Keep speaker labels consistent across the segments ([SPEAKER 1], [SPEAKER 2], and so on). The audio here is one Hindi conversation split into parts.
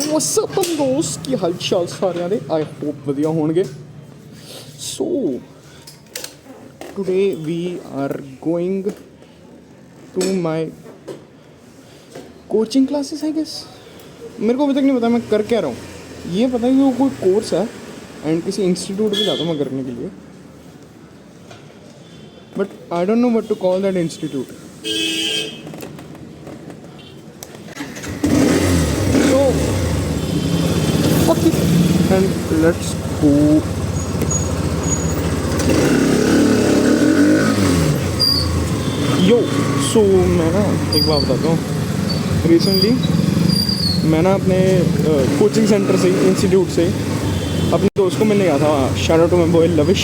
[SPEAKER 1] व्हाट्स अप दोस्त, की हाल चाल सारिਆਂ ਦੇ आई होप ਵਧੀਆ ਹੋਣਗੇ। So today we are going to my coaching classes I guess. मेरे को अभी तक नहीं पता मैं कर क्या रहा हूँ। ये पता है कि वो कोई कोर्स है एंड किसी इंस्टीट्यूट पे जाता हूँ मैं करने के लिए, but I don't know what to call that institute. And let's go. Yo so मैं ना एक बात बताता हूँ। रिसेंटली मैं ना अपने कोचिंग सेंटर से इंस्टीट्यूट से अपने दोस्त को मिलने गया था। Shout out to my boy Lavish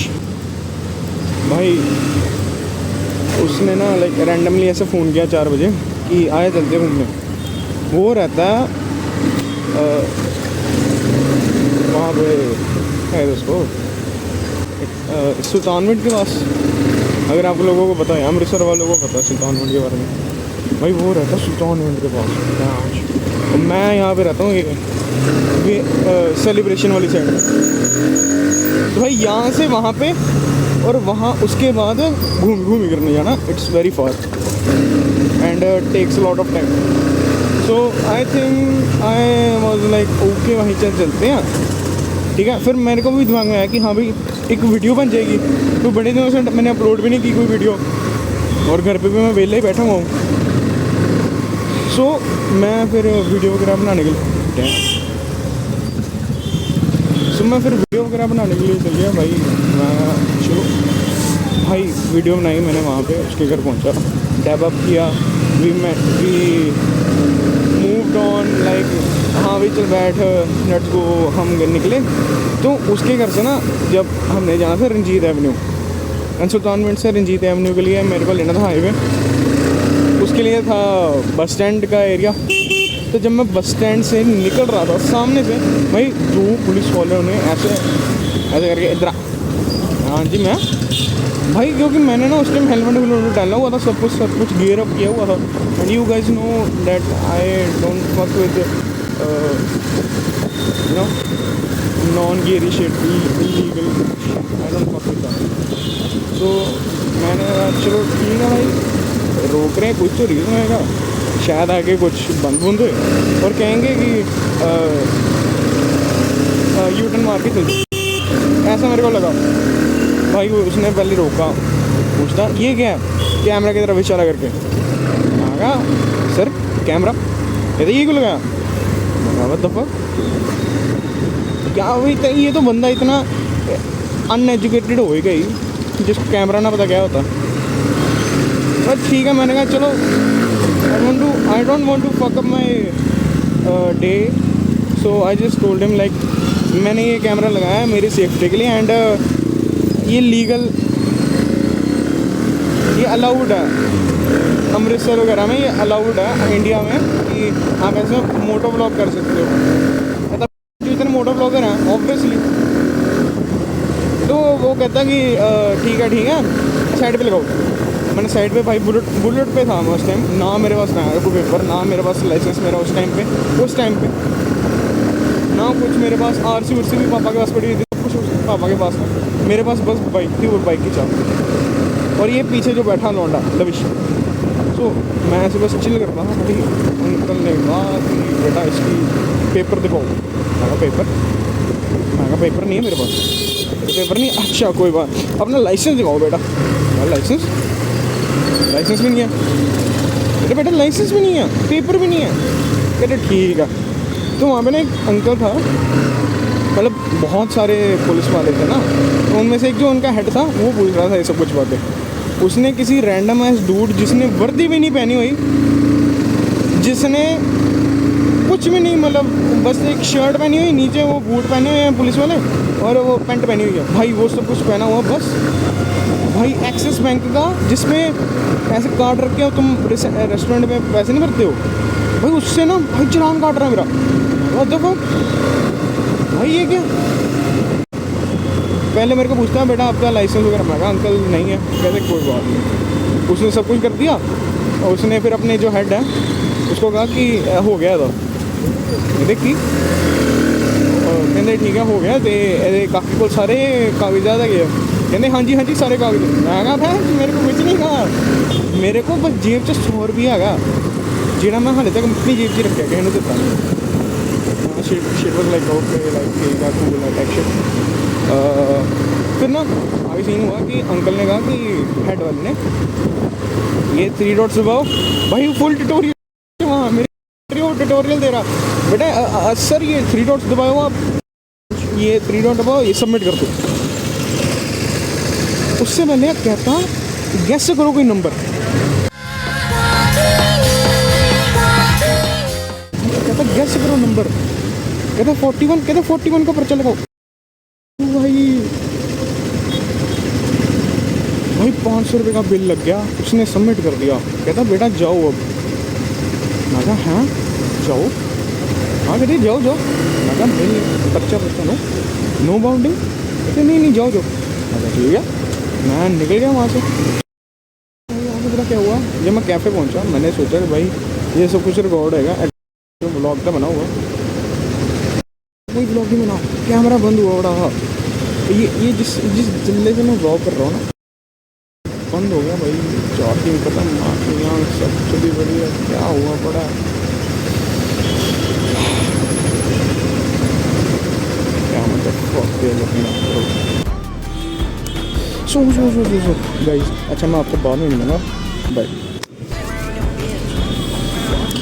[SPEAKER 1] भाई। उसने ना लाइक रैंडमली ऐसे फ़ोन किया 4 बजे कि आए चलते घूमने। वो रहता है वहाँ पे है दोस्तों सुल्तानविंड के पास। अगर आप लोगों को पता है, अमृतसर वालों को पता है सुल्तानविंड के बारे में। भाई वो रहता है सुल्तानविंड के पास। मैं यहाँ पे रहता हूँ ये सेलिब्रेशन वाली साइड में। तो भाई यहाँ से वहाँ पे और वहाँ उसके बाद घूम करने जाना, it's very far and takes lot of time. So I think I was like okay वहीं चलते हैं, ठीक है। फिर मेरे को भी दिमाग में आया कि हाँ भाई एक वीडियो बन जाएगी। तो बड़े दिनों से मैंने अपलोड भी नहीं की कोई वीडियो, और घर पे भी मैं वेला ही बैठा हुआ हूँ। सो मैं फिर वीडियो वगैरह बनाने के लिए चल गया भाई। मैं चलो भाई वीडियो बनाई मैंने, वहाँ पे उसके घर पहुँचा, डैब अप किया, वी मूव्ड ऑन लाइक हाँ भाई चल बैठ लेट्स गो। हम निकले तो उसके घर से ना जब हमने जाना था रंजीत एवेन्यू एंड सुल्तानविंड से रंजीत एवेन्यू के लिए मेरे को लेना था हाईवे। उसके लिए था बस स्टैंड का एरिया। तो जब मैं बस स्टैंड से निकल रहा था सामने से भाई 2 पुलिस वालों ने ऐसे करके इधर हाँ जी मैं भाई, क्योंकि मैंने ना उस टाइम हेलमेट डाला हुआ था, सब कुछ गियर अप किया हुआ था। And you guys know that I don't fuck with you know non geary shit, illegal, I don't fuck with that. So मैंने चलो ठीक है भाई, रोक रहे हैं कुछ तो रीज़न होगा, शायद आगे कुछ बंद हुए और कहेंगे कि यू टर्न मार के चल, ऐसा मेरे को लगा। भाई वो उसने पहले रोका, पूछता ये क्या है, कैमरा की तरफ इशारा करके आगा सर कैमरा कहते ये क्यों लगाया। दफ़ा क्या हुई, ये तो बंदा इतना अनएजुकेटेड हो गई जिसको कैमरा ना पता क्या होता। बट ठीक है, मैंने कहा चलो I don't want to fuck up my day. So I just told him like मैंने ये कैमरा लगाया है मेरी सेफ्टी के लिए एंड ये लीगल, ये अलाउड है अमृतसर वगैरह में, ये अलाउड है इंडिया में कि आप ऐसे मोटो ब्लॉग कर सकते हो। मतलब जितने मोटो ब्लॉगर हैं ऑब्वियसली। तो वो कहता कि ठीक है साइड पे लगाओ। मैंने साइड पे भाई बुलेट पे था मैं उस टाइम, ना मेरे पास कोई पेपर, ना मेरे पास लाइसेंस मेरा उस टाइम पे ना कुछ मेरे पास। आरसी उर्सी भी पापा के पास पड़ी थी, सब कुछ पापा के पास था। मेरे पास बस बाइक थी और बाइक की चाबी, और ये पीछे जो बैठा लौंडा लविश। सो मैं ऐसे बस चिल करता था भाई। अंकल ने कहा कि बेटा इसकी पेपर दिखाओ। मैं पेपर नहीं है मेरे पास, पेपर नहीं। अच्छा कोई बात, अपना लाइसेंस दिखाओ बेटा। लाइसेंस भी नहीं है बेटा, लाइसेंस भी नहीं है, पेपर भी नहीं है। कहते ठीक है। तो वहाँ पे ना एक अंकल था, मतलब बहुत सारे पुलिस वाले थे ना, तो उनमें से एक जो उनका हेड था वो पूछ रहा था ये सब कुछ बातें। उसने किसी रैंडम एस डूड जिसने वर्दी भी नहीं पहनी हुई, जिसने कुछ भी नहीं, मतलब बस एक शर्ट पहनी हुई, नीचे वो बूट पहने हुए हैं पुलिस वाले और वो पैंट पहनी हुई है भाई, वो सब कुछ पहना हुआ बस भाई एक्सिस बैंक का, जिसमें ऐसे कार्ड रख के तुम रेस्टोरेंट में पैसे नहीं भरते हो भाई, उससे ना भाई चालान काट रहा है मेरा। और देखो भाई ये क्या, पहले मेरे को पूछता है बेटा आपका लाइसेंस वगैरह। मैं कहा अंकल नहीं है। कहते कोई बात नहीं। उसने सब कुछ कर दिया और उसने फिर अपने जो हेड है उसको कहा कि हो गया था। ਇਹਦੇ ਕੀ ਕਹਿੰਦੇ ਠੀਕ ਹੈ ਹੋ ਗਿਆ ਤੇ ਇਹਦੇ ਕਾਕੇ ਕੋਲ ਸਾਰੇ ਕਾਗਜ਼ਾਤ ਹੈਗੇ ਆ ਕਹਿੰਦੇ ਹਾਂਜੀ ਹਾਂਜੀ ਸਾਰੇ ਕਾਗਜ਼ ਮੈਂ ਕਿਹਾ ਭੈਣ ਮੇਰੇ ਕੋਲ ਕੁਝ ਨਹੀਂ ਗਾ ਮੇਰੇ ਕੋਲ ਬਸ ਜੇਬ 'ਚ 100 ਰੁਪਏ ਹੈਗਾ ਜਿਹੜਾ ਮੈਂ ਹਾਲੇ ਤੱਕ ਆਪਣੀ ਜੇਬ 'ਚ ਹੀ ਰੱਖਿਆ ਕਿਸੇ ਨੂੰ ਦਿੱਤਾ नहीं shit was like okay like ठीक है कूल लाइक एक्शन फिर ना आगे सीन हुआ कि अंकल ने कहा कि हेड वाले ने ये 3 डॉट्स दबाओ भाई फुल ट्यूटोरियल वहाँ मेरे ट्यूटोरियल दे रहा बेटा सर ये 3 डॉट्स दबाओ आप ये 3 डॉट दबाओ ये सबमिट कर दो उससे मैंने कहता गैस करो कोई नंबर कहता गैस करो नंबर कहता 41 कहता 41 का पर्चा लगाओ भाई 500 रुपये का बिल लग गया उसने सबमिट कर दिया कहता बेटा जाओ अब मैं कहा हाँ जाओ हाँ कहते जाओ जाओ मैं कहा बिल पर्चा नो बाउंडिंग कहते नहीं जाओ जाओ मैं कहा ठीक है मैं निकल गया वहाँ से पता क्या हुआ जब मैं कैफ़े पहुँचा मैंने सोचा कि भाई ये सब कुछ रिकॉर्ड हैगा ब्लॉग तो बना हुआ कोई ब्लॉग नहीं बना कैमरा बंद हुआ बड़ा था ये जिस जिले से मैं ब्लॉग कर रहा हूँ ना बंद हो गया भाई चार्जिंग खत्म माफियाँ सब चली बढ़िया क्या हुआ पड़ा क्या मतलब सो गाइस अच्छा मैं आपको बाद में मिलूँगा bye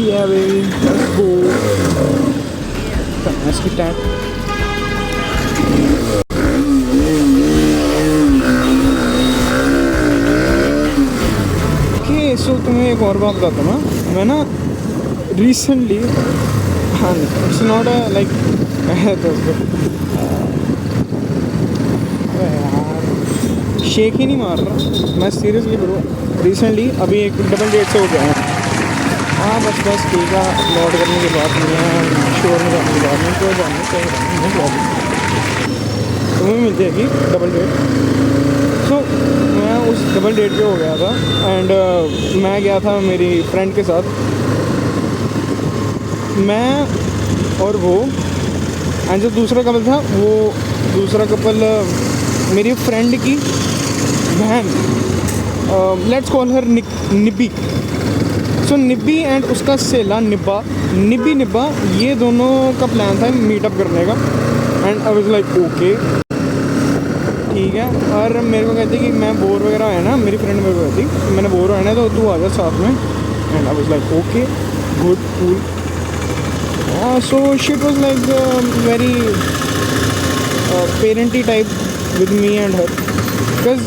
[SPEAKER 1] Yeah, baby. Let's go. Let's get that. Okay, so तुम्हें एक और बात बताता हूँ मैं ना recently हाँ it's not a like shake ही नहीं मार रहा मैं सीरियसली ब्रो रिसेंटली अभी एक डबल डेट से हो गया है हाँ बस ठीक है अपलोड करने के बाद नहीं है शोर में जाने के बाद नहीं कोई बात नहीं प्रॉब्लम तुम्हें मिल जाएगी डबल डेट सो मैं उस डबल डेट पे हो गया था एंड मैं गया था मेरी फ्रेंड के साथ मैं और वो एंड जो दूसरा कपल था वो दूसरा कपल मेरी फ्रेंड की बहन लेट्स कॉल हर निब्बी सो निब्बी एंड उसका सेला निब्बा ये दोनों का प्लान था मीटअप करने का and I was like okay ठीक है और मेरे को कहती कि मैं बोर वगैरह है ना मेरी फ्रेंड मेरे को कहती मैंने बोर है ना तो तू आ जा साथ में and I was like okay good cool so shit was like very parenty type with me and her because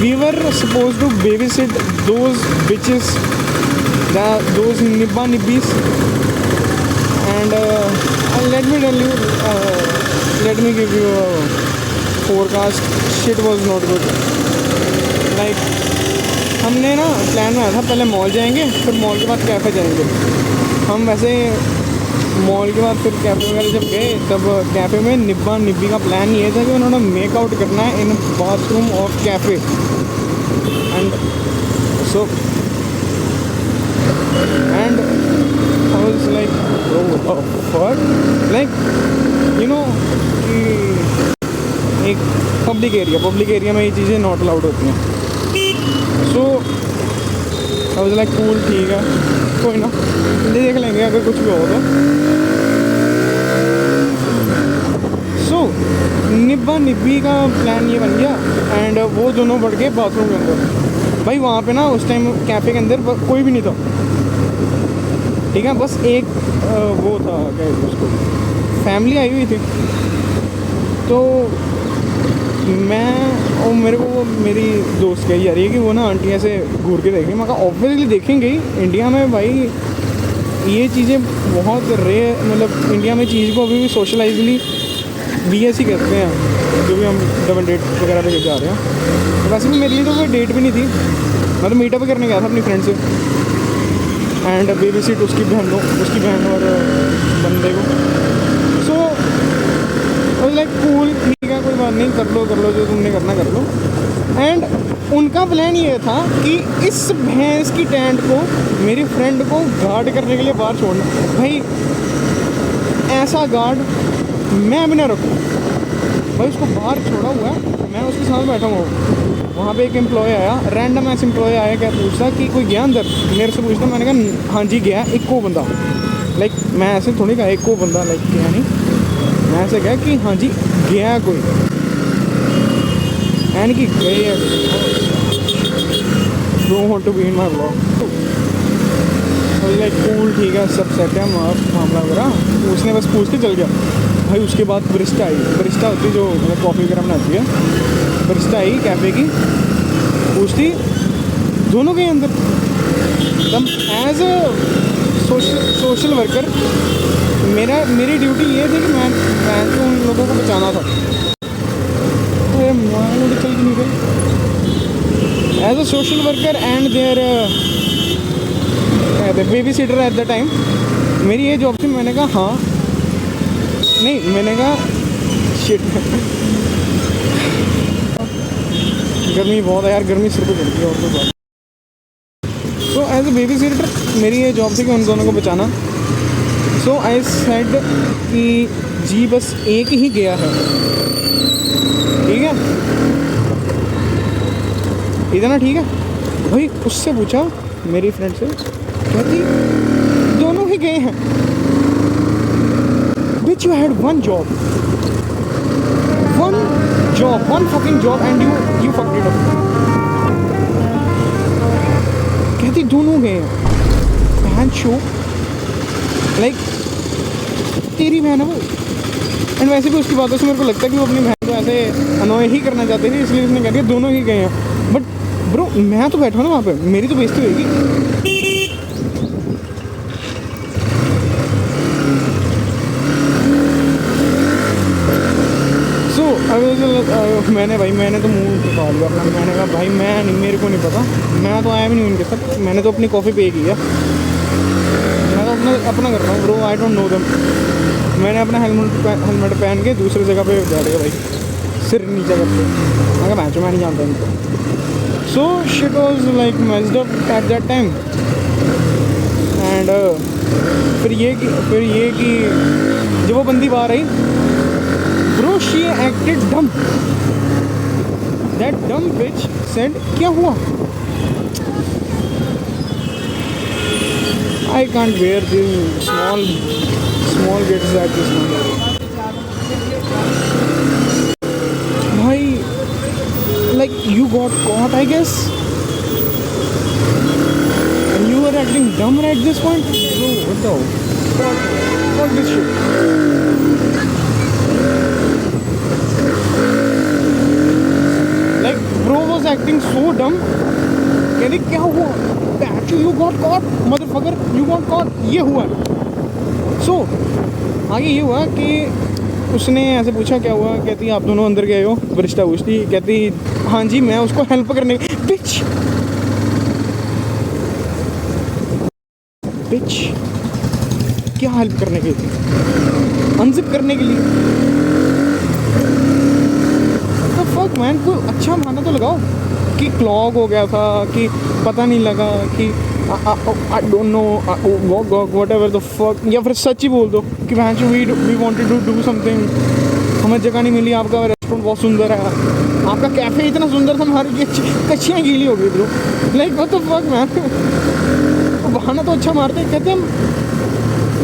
[SPEAKER 1] we were supposed to babysit those bitches those nibbis and let me tell you let me give you a forecast shit was not good like हमने ना प्लान बनाया था पहले मॉल जाएंगे फिर मॉल के बाद कैफ़े जाएंगे हम वैसे मॉल के बाद फिर कैफ़े वगैरह जब गए तब कैफ़े में निब्बी का प्लान ये था कि उन्होंने मेकआउट करना है in bathroom of cafe and so and I was like like you know कि एक पब्लिक एरिया में ये चीज़ें नॉट अलाउड होती हैं सो आई वाज लाइक कूल ठीक है कोई ना देख लेंगे अगर कुछ भी हो तो सो निब्बी का प्लान ये बन गया एंड वो दोनों बढ़ गए बाथरूम के अंदर भाई वहाँ पे ना उस टाइम कैफ़े के अंदर कोई भी नहीं था ठीक है बस एक वो था क्या उसको फैमिली आई हुई थी तो मैं और मेरे को वो मेरी दोस्त कही जा रही है कि वो ना आंटी ऐसे घूर के देखें मैं कहा ऑब्वियसली देखेंगे ही इंडिया में भाई ये चीज़ें बहुत रेयर मतलब इंडिया में चीज़ को अभी भी सोशलाइजली BS ही करते हैं जो भी हम डबल डेट वगैरह पे जा रहे हैं तो वैसे भी मेरे लिए तो कोई डेट भी नहीं थी मैं तो मीटअप करने गया था अपनी फ्रेंड से एंड बेबी सीट उसकी बहन और बंदे को सो लाइक कूल ठीक है कोई बात नहीं कर लो जो तुमने करना कर लो एंड उनका प्लान ये था कि इस भैंस की टेंट को मेरी फ्रेंड को गार्ड करने के लिए बाहर छोड़ना भाई ऐसा गार्ड मैं भी ना रखूँ भाई। उसको बाहर छोड़ा हुआ है, मैं उसके साथ बैठा हुआ हूँ। वहाँ पे एक एम्प्लॉय आया, रैंडम ऐसे एम्प्लॉय आया, क्या पूछता कि कोई गया अंदर, मेरे से पूछता। मैंने कहा हाँ जी गया, एक को बंदा। लाइक मैं ऐसे थोड़ी कहा एक को बंदा, लाइक गया नहीं, मैं ऐसे कहा कि हाँ जी गया कोई, एंड कि गए don't want to be in my vlog. Like cool, ठीक है, सब सेट है मामला वगैरह। उसने बस पूछ के चल गया भाई। उसके बाद बरिस्टा आई, बरिस्टा होती जो मतलब कॉफ़ी वगैरह बनाती है, बरिस्टा आई कैफ़े की, पूछती दोनों के अंदर। तब एज अ सोशल वर्कर मेरी ड्यूटी ये थी कि मैं तो उन लोगों को बचाना था। अरे मैं चल के नहीं गई as a social worker and their baby sitter at the time. मेरी ये जॉब थी। मैंने कहा हाँ नहीं, मैंने कहा शिट गर्मी बहुत है यार, गर्मी सिर पे चलती है और तो बात। तो एज अ बेबी सीटर मेरी ये जॉब थी कि उन दोनों को बचाना। सो आई सेड कि जी बस एक ही गया है, ठीक है इतना, ठीक है भाई। उससे पूछा मेरी फ्रेंड से, कहती दोनों ही गए हैं। Bitch, you had one job, one fucking job, and you fucked it up. कहती दोनों गए हैं, बहन शो, लाइक तेरी बहन है वो। एंड वैसे भी उसकी बातों से मेरे को लगता है कि वो अपनी बहन को ऐसे अनॉय ही करना चाहती थी, इसलिए उसने कह दिया दोनों ही गए हैं। बट ब्रो मैं तो बैठा हूँ ना वहाँ पे, मेरी तो बेइज्जती होगी। मैंने तो मुंह उठा लिया अपना। मैंने कहा भाई मैं नहीं, मेरे को नहीं पता, मैं तो आया भी नहीं उनके साथ। मैंने तो अपनी कॉफ़ी पे किया, मैं तो अपना कर रहा हूँ bro, I don't know them. मैंने अपना हेलमेट पहन के दूसरी जगह पे बैठ गया भाई, सिर नीचे करके। मैं कहा मैं नहीं जानता इनको। So shit was like messed up at that time. And फिर ये कि जब वो बंदी बाहर आई, ब्रो शी एक्टेड डम। That dumb bitch said, क्या हुआ? I can't bear these small gets at this moment. भाई, like you got caught, I guess, and you were acting dumb at this point. Bro, what the fuck this shit? Bro was acting so dumb. कहती क्या हुआ? You got caught, motherfucker. You got caught. ये हुआ। So आगे ये हुआ कि उसने ऐसे पूछा क्या हुआ। कहती आप दोनों अंदर गए हो? बरिस्टा पूछती। कहती हाँ जी मैं उसको हेल्प करने। बिच क्या हेल्प करने गई थी? अनजिप करने के लिए। फक मैन, कोई अच्छा बहाना तो लगाओ कि क्लॉग हो गया था, कि पता नहीं लगा, कि I don't know whatever the fuck, या फिर सच ही बोल दो कि we wanted to do something, हमें जगह नहीं मिली, आपका रेस्टोरेंट बहुत सुंदर है, आपका कैफ़े इतना सुंदर था, हमारी कच्चियाँ गीली हो गई bro. Like what the fuck man. बहाना तो अच्छा मारते, कहते हम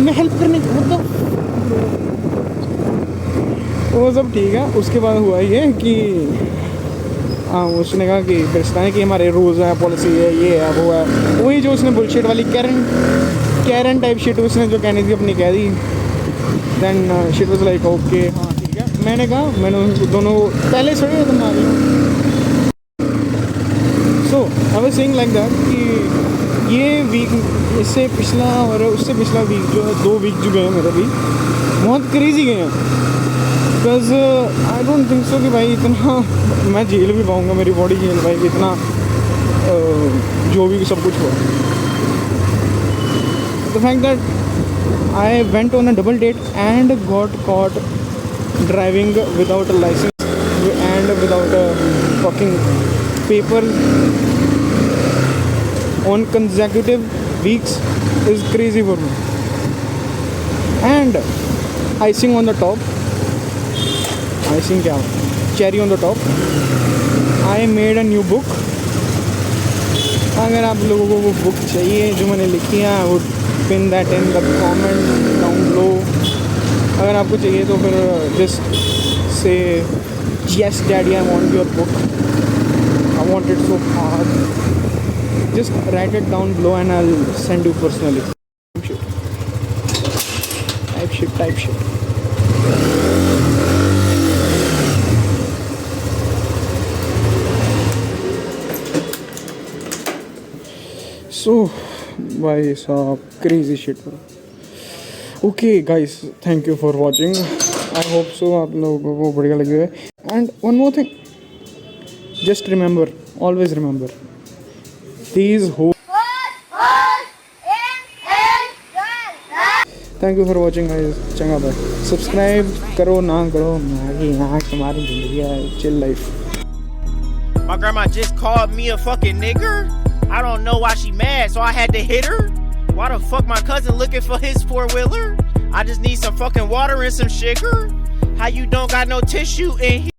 [SPEAKER 1] मैं हेल्प करने मतलब वो सब ठीक है। उसके बाद हुआ ये कि हाँ उसने कहा कि है कि हमारे रूल्स हैं, पॉलिसी है, ये है, वो है, वही जो उसने बुलशिट वाली कैरन टाइप शिट उसने जो कहनी थी अपनी कह दी। Then shit was like okay हाँ ठीक है। मैंने कहा मैंने दोनों पहले छोड़े तुम आ गए। So I was saying like that कि ये वीक इससे पिछला और उससे पिछला वीक जो है 2 वीक जो गए हैं मेरे भी बहुत क्रेजी गए हैं। Because I don't think so कि भाई इतना मैं झेल भी पाऊँगा, मेरी बॉडी झेल पाएगी इतना जो भी सब कुछ हुआ। The fact that I went on a double date and got caught driving without a licence and without a fucking paper on consecutive weeks is crazy for me. And icing on the top. Icing क्या? Cherry on the top. I made a new book. अगर आप लोगों को वो बुक चाहिए जो मैंने लिखी है, I would pin that in the comment down below. अगर आपको चाहिए तो फिर just say yes daddy, I want your book. I want it so hard. Just write it down below and I'll send you personally. Type shit. So, भाई साहब crazy shit. Okay guys, thank you for watching. I hope so आप लोगों को बढ़िया लगे. And one more thing, just remember, always remember, these who. Thank you for watching guys. चंगा बाय. Subscribe करो ना करो, यहाँ तुम्हारी जिंदगी है. Chill life.
[SPEAKER 2] My grandma just called me a fucking nigger. I don't know why she mad, so I had to hit her. Why the fuck my cousin looking for his four-wheeler? I just need some fucking water and some sugar. How you don't got no tissue in here?